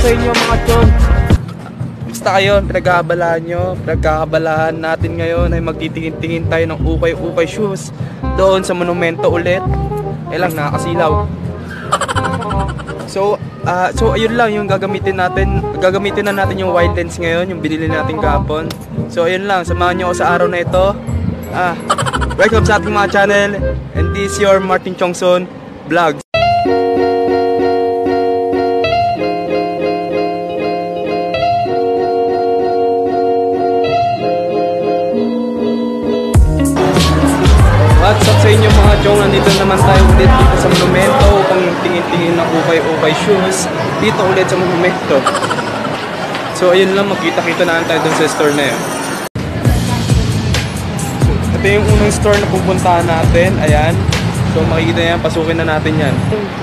sa inyo mga chong? Basta kayo, pinagkakabalahan natin ngayon ay magtitingin-tingin tayo ng ukay-ukay shoes doon sa monumento ulit. Lang, nakakasilaw. So ayun lang yung gagamitin natin. Gagamitin na natin yung wide lens ngayon, yung binili natin kahapon. So ayun lang, samahan nyo ako sa araw na ito. Welcome sa ating mga channel, and this is your Martin Chongson Vlogs. What's up sa inyo mga chong? Nandito naman tayo ulit dito sa monumento upang tingin-tingin ng ukay-ukay shoes dito ulit sa monumento. So ayun lang, magkita-kita na tayo dun sa store na yun. So, ito yung unang store na pupuntahan natin. Ayan. So makikita yan, pasukin na natin yan.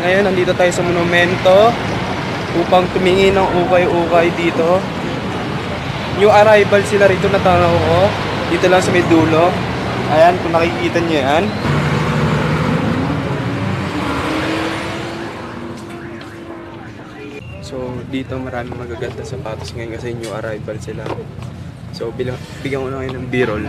Ngayon nandito tayo sa monumento upang tumingin ng ukay-ukay dito. New arrival sila rito, natanaw ko. Dito lang sa may dulo. Ayan, kung nakikita nyo yan. So, dito maraming magaganda sapatos ngayon kasi new arrival sila. So, bigyan ko na ngayon ng B-roll.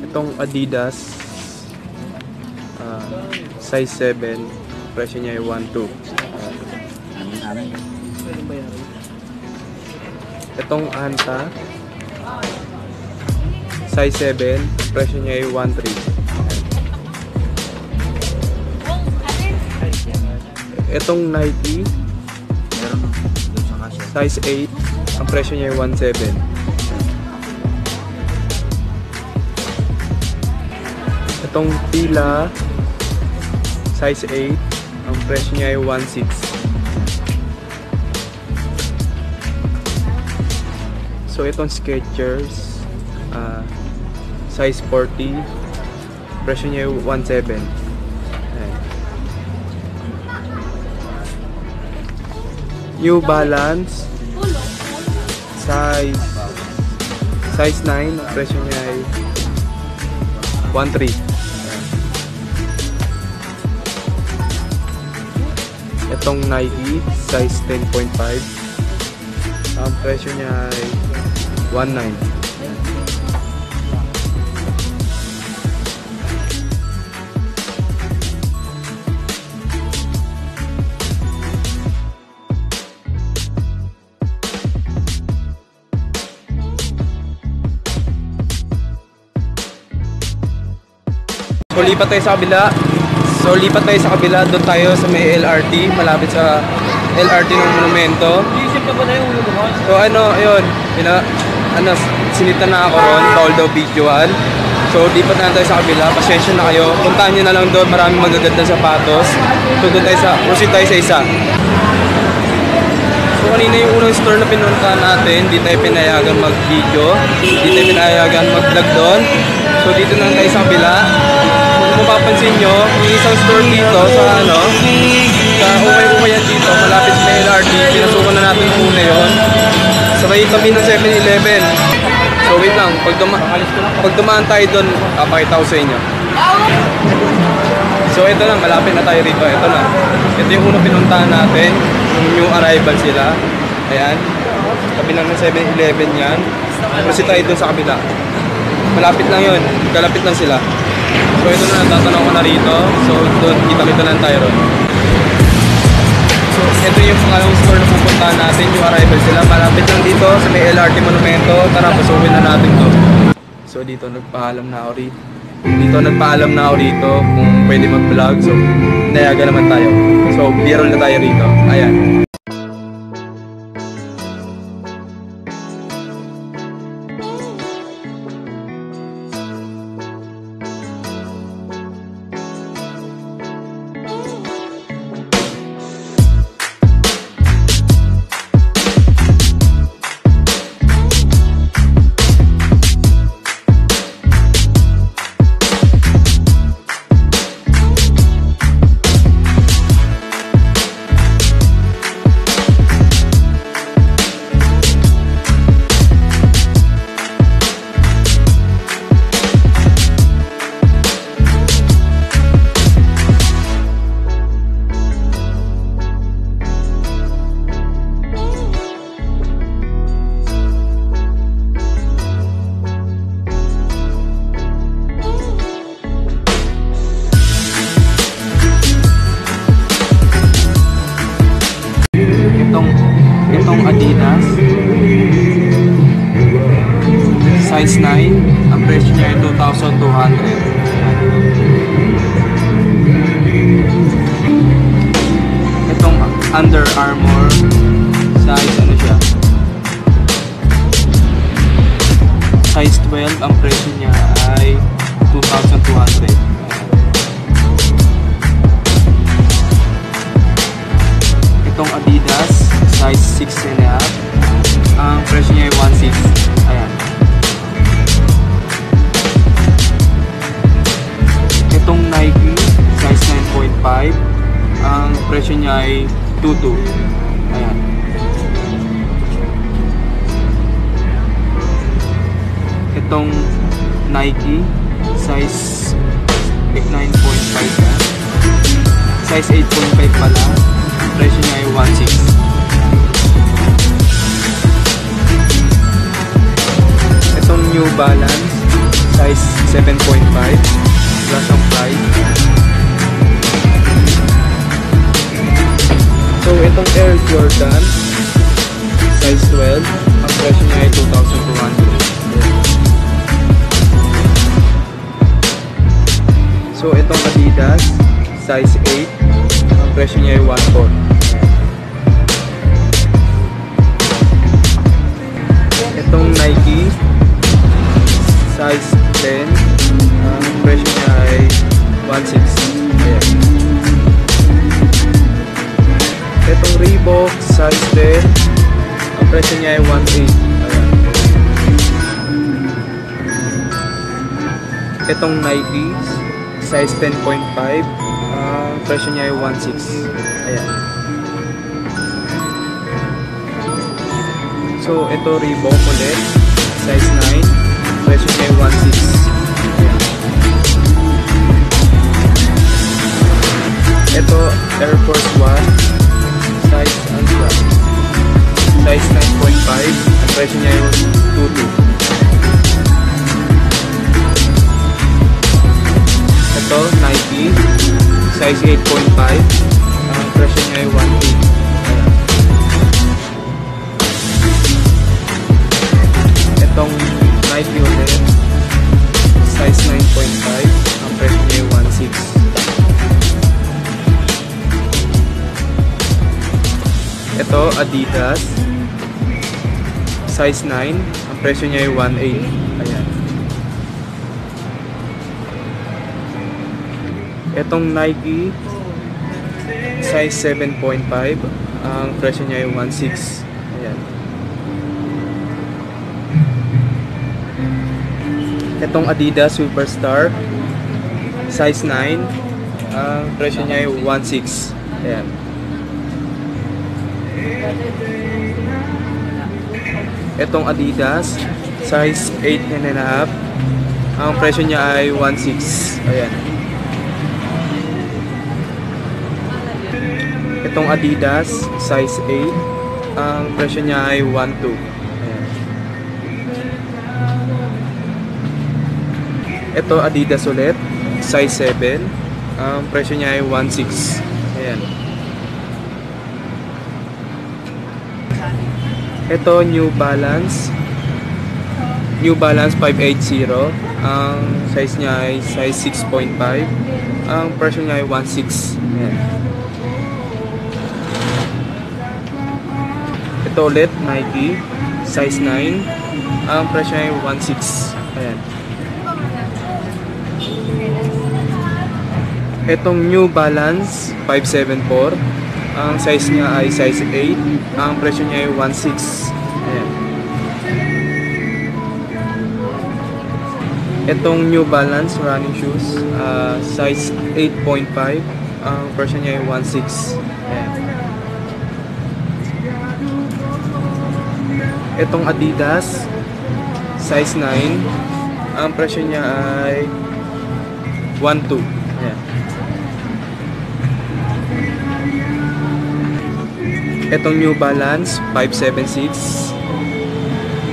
Itong Adidas size 7, presyo niya ay 1.2. Itong Anta size 7, presyo niya ay 1.3. Itong Nike size 8, ang presyo niya ay 1.7. Itong Fila size 8, ang presyo niya ay 1.6. So itong Skechers size 40, presyo niya ay 1.7. New Balance size 9, ang presyo niya ay 1.3. Itong Nike size 10.5, ang presyo niya ay 1.9. So lipat tayo sa kabila. Doon tayo sa may LRT, malapit sa LRT ng monumento. So ayun, sinita na ako ron, bawal daw videoan. So lipat na tayo sa kabila, pasensya na kayo. Puntahan nyo na lang doon, maraming magagandang sapatos. So doon tayo proceed tayo sa isa. So kanina yung unang store na pinuntahan natin, di tayo pinayagan mag-video, di tayo pinayagan mag-vlog doon. So dito na tayo sa kabila. Kung mapapansin nyo, yung isang store dito sa ukay-ukayan dito, malapit sa LRT, pinasukan na natin yung una yun. Sabay kami ng 7-Eleven. So wait lang, pag dumaan tayo doon, papakita ko sa inyo. So ito na, malapit na tayo rito. Ito na. Ito yung unang pinuntahan natin, yung arrival sila. Ayan. Kabilang ng 7-Eleven yan. Kasi tayo doon sa kabila. Malapit lang yun, kalapit lang sila. So ito na, natatanaw ko na rito. So doon, kita-kita lang tayo ron. So ito yung pangalawang store na pupuntahan natin, yung arrival sila. Malapit lang dito sa may LRT monumento. Tara, pasukin na natin to. So dito nagpaalam na ako rito. Kung pwede mag-vlog. So nayaga naman tayo. So B-roll na tayo rito. Ayan. Adidas. Size 9. Ang presyo niya ay 2,200. Itong Under Armour. Size ano siya? Size 12. Ang presyo niya ay 2,200. Itong Adidas, size 6.5. Ang presyo niya ay 1,600. Ayan. Itong Nike, size 9.5. Ang presyo niya ay 2,200. Ayan. Itong Nike, size 9.5 na. Size 8.5 pala. Presyo niya ay 1,600. Itong New Balance, size 7.5. Plus ang price. So, itong Air Jordan, size 12. Ang presyo niya ay 2,200. So, itong Adidas, size 8. Ang presyo niya ay 1,400. Itong Nike, size 10. Ang presyo niya ay 1,600. Ayan. Itong Reebok, size 10. Ang presyo niya ay 1,800. Ayan. Itong Nike, size 10.5. Ang presyo niya ay 1,600. Ayan. So, ito Reebok ulit. Size 9. Presyo niya ay 1,600. Ayan. Ito, Air Force 1. Size, ano ba? Size 9.5. Ang presyo niya ay 2,200. Ito, Nike. Size 8.5. Ang presyo niya ay 1,800. Itong Nike ulit. Size 9.5. Ang presyo niya ay 1,600. Ito, Adidas. Size 9. Ang presyo niya ay 1,800. Ayan. Itong Nike, size 7.5. Ang presyo niya ay 1,600. Ayan. Itong Adidas Superstar, size 9. Ang presyo niya ay 1,600. Ayan. Itong Adidas, size 8.5. Ang presyo niya ay 1,600. Ayan. Itong Adidas, size 8. Ang presyo niya ay 1,200. Ayan. Ito Adidas ulit, size 7. Ang presyo niya ay 1,600. Ayan. Ito New Balance. New Balance 580. Ang size niya ay size 6.5. Ang presyo niya ay 1,600. Ayan. Ito ulit, Nike, size 9. Ang presyo ay 1,600. Ayan. Itong New Balance 574. Ang size niya ay size 8. Ang presyo niya ay 1,600. Ayan. Itong New Balance running shoes, size 8.5. Ang presyo niya ay 1,600. Ayan. Itong Adidas, size 9. Ang presyo niya ay 1,200. Ayan. Itong New Balance 576.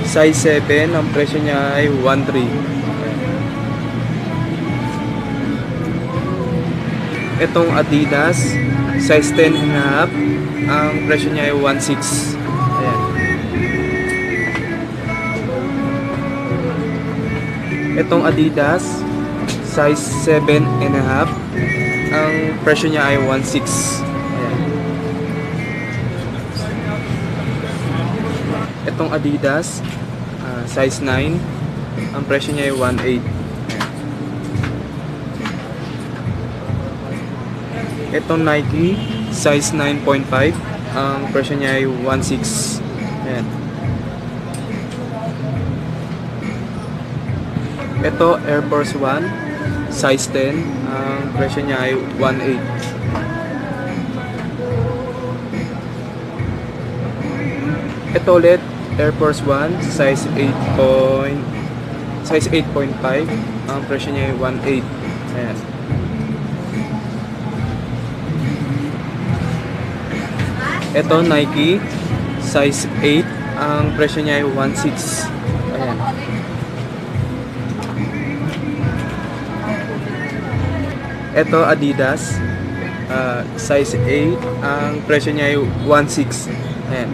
Size 7. Ang presyo niya ay 1,300. Itong Adidas, size 10.5. Ang presyo niya ay 1,600. Ayan. Itong Adidas, size 7.5. Ang presyo niya ay 1.6. Ayan. Itong Adidas, size 9. Ang presyo niya ay 1.8. Itong Nike, size 9.5. Ang presyo niya ay 1.6. Ayan. Ito, Air Force 1, size 10. Ang presyo niya ay 1.8. Ito ulit, Air Force 1, size 8.5. Ang presyo niya ay 1.8. Ayan. Ito, Nike, size 8. Ang presyo niya ay 1.6. Ayan. Ito, Adidas, size 8. Ang presyo niya ay 1.6. Ayan.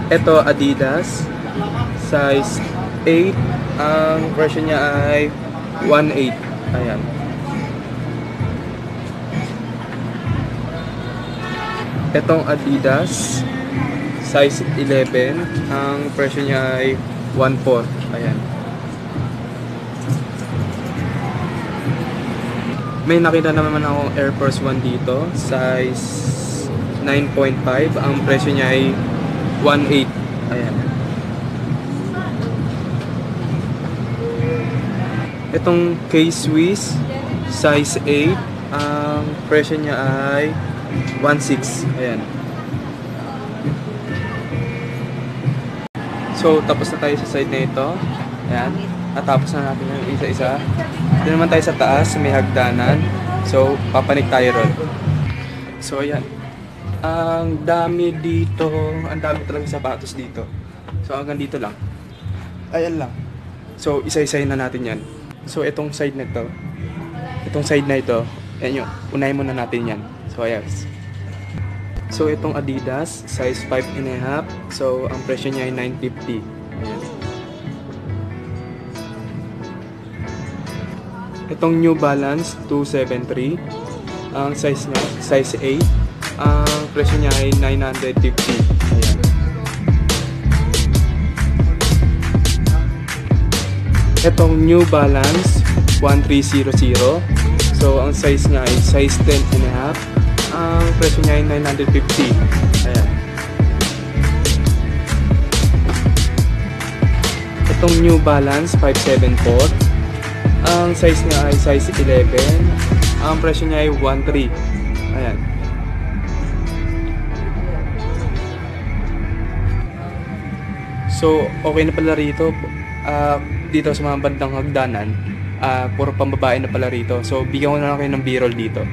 Ito, Adidas, size 8. Ang presyo niya ay 1.8. Ayan. Itong Adidas, size 11. Ang presyo niya ay 1.4. Ayan. May nakita naman akong Air Force 1 dito, size 9.5. Ang presyo niya ay 1.8. Ayan. Itong K-Swiss, size 8. Ang presyo niya ay 1.6. Ayan. So, tapos na tayo sa side na ito. Ayan. Natapos na natin yung isa-isa. Dito naman tayo sa taas, may hagdanan. So, papanik tayo ron. So, ayan. Ang dami dito. Ang dami talagang sapatos dito. So, hanggang dito lang. Ayan lang. So, isa-isayin na natin yan. So, itong side na ito. Itong side na ito. Ayan yun. Unahin muna natin yan. So, ayan. So, itong Adidas, size 5.5. So, ang presyo niya ay 950. Ayan. Itong New Balance 273, ang size niya, size 8. Ang presyo niya ay 950. Ayan. Itong New Balance 1300. So, ang size niya ay size 10.5. Ang presyo niya ay 950. Ayan. Itong New Balance 574. Ang size niya ay size 11. Ang presyo niya ay 1.3. Ayan. So, okay na pala rito. Dito sa mga bandang hagdanan, puro pambabae na pala rito. So, bigyan ko na lang kayo ng B-roll dito.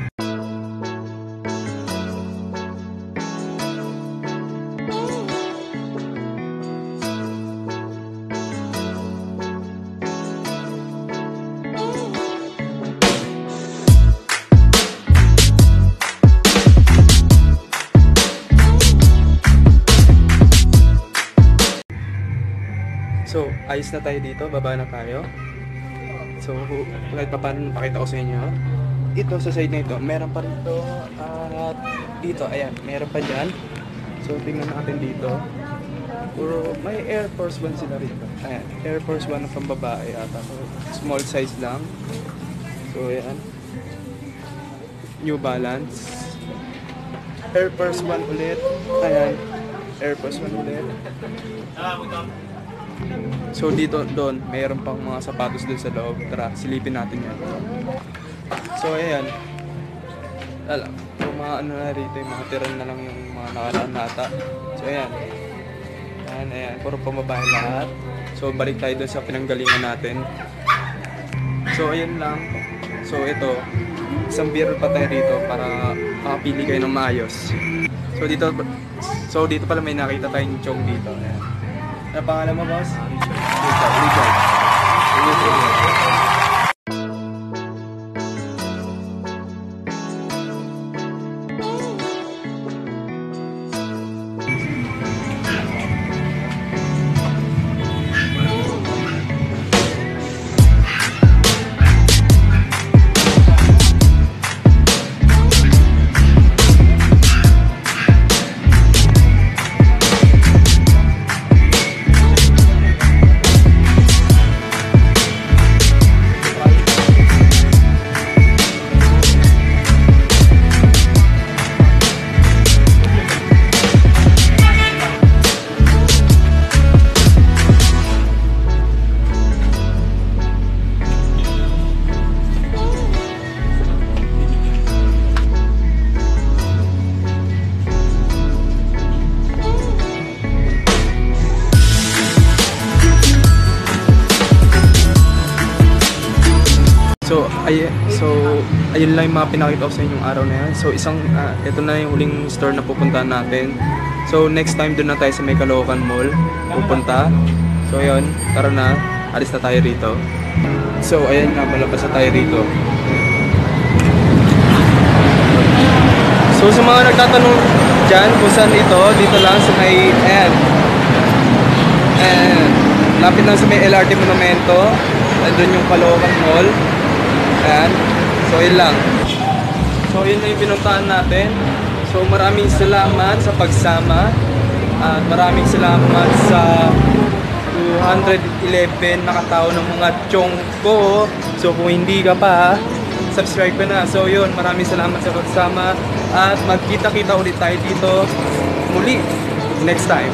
So, ayos na tayo dito, baba na tayo. So, kahit pa paano pakita ko sa inyo. Ito sa side na ito, meron pa rito. At dito, ayan, meron pa dyan. So, tingnan natin dito. Puro, may Air Force 1 sila rito. Ayan, Air Force 1 na pambabae ata. Small size lang. So, ayan. New Balance. Air Force 1 ulit. Ayan, Air Force 1 ulit. So dito, doon, mayroon pang mga sapatos doon sa loob. Tara, silipin natin yan. So ayan. Alam, yung mga ano na rito, yung mga tiran na lang yung mga nakaraan nata. So ayan. Ayan, ayan. Puro pamabahay lahat. So balik tayo doon sa pinanggalingan natin. So ayan lang. So ito, isang beer pa tayo rito para makapili kayo ng maayos. So dito pala may nakita tayong chong dito. Ayan. Ano pangalan mo, boss? Richard. ayun lang yung mga pinakita ko sa inyong araw na yan. So, ito na yung huling store na pupuntahan natin. So, next time doon na tayo sa may Caloocan Mall pupunta. So, ayun, tara na. Alis na tayo rito. So, ayan nga, malabas na tayo rito. So, sa mga nagtatanong dyan kung saan ito, dito lang sa may, ayan. Lapit lang sa may LRT Monumento. Nandun yung Caloocan Mall. Ayan. So, yun lang. So, yun na yung pinuntahan natin. So, maraming salamat sa pagsama. At maraming salamat sa 211 nakatao ng mga chong ko. So, kung hindi ka pa, subscribe ka na. So, yun. Maraming salamat sa pagsama. At magkita-kita ulit tayo dito muli next time.